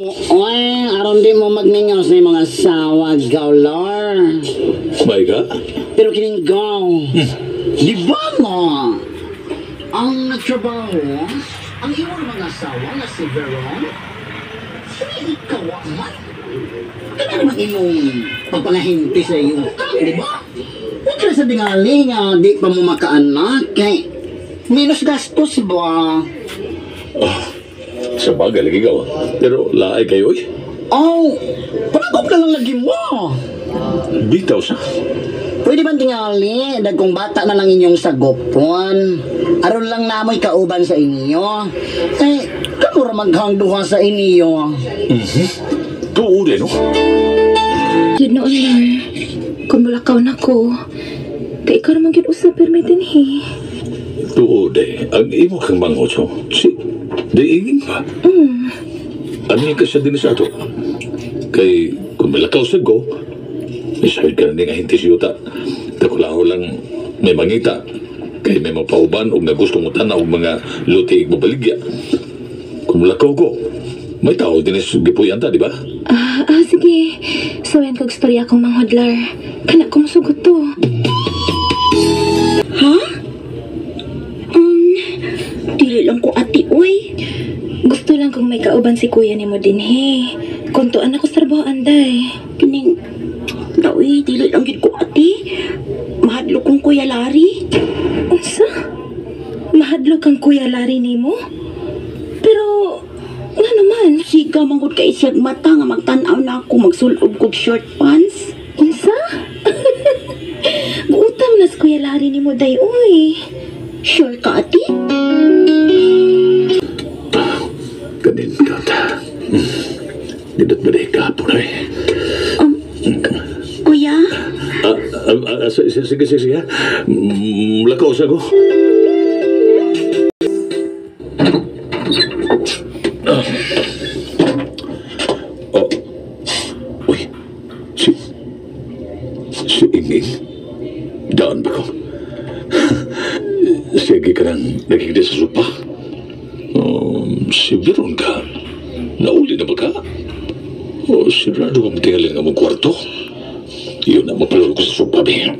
Oy, aron di mo magningaw sa mga sawag gawlar. May ka? Pero kining gaw, di ba mo? Ang nagtrabaho, ang iyong mga asawa na si Veron, hindi ikaw man. Kaya naman iyong pagpanahinti sa iyo, di ba? Huwag ka na sa tingali nga, di pa mo makaanak, kay minus gastos ba? Sa bagay lagi ka. Pero laay kayo eh. Oh, panagop na lang lagi mo. Bitaw sa. Pwede ba tingali, dagkong bata na lang inyong sagopon. Aron lang namoy kauban sa inyo. Eh, kamura maghangduha sa inyo. Tuod eh, no? Yun noon, Lar. Kung malakaw na ko, kaya ikaw naman yun usap permitin, he. Tuod eh. Ang imo kang mangotso. Si, diingin pa. Ano yung kasya din sa ato? Kay, kung malakaw sa go, isahid ka na nga hinti si Yuta. Takulaho lang may mangita. Kay may mapauban o may gusto mo tanaw mga luti mabaligya. Kung malakaw ko, may tao din sa gipuyan ta, di ba? Sige. Sawayan kong storya akong manghodlar. Kana kong sugot to. Ha? Dili lang ko ati, oy. Gusto lang kung may kauban si kuya ni mo din, he. Kuntuan ako sa trabaho, anday. Kining, dawi, dili lang gid ko ati. Mahadlo kong Kuya Larry. Unsa? Mahadlo kang kuya Larry ni mo? Pero, nga naman. Siga manggod kay siyag mata nga magtan-aw na ako magsulod kog short pants. Unsa? Guutam na sa kuya Larry ni mo, day, uy. Sure ka, ati? Kanin ka ta. Didot ba dahil kahapon ay? Kuya? Sige ha. Lakaw sa ko. Uy. Si Inging. Daan ba ko? Sige ka nang nagigda sa sopa. Si Veron ka. Nauli na ba ka? O sigurado kang tingalin nga mong kwarto. Yun ang mapalaro ko sa sopa, be.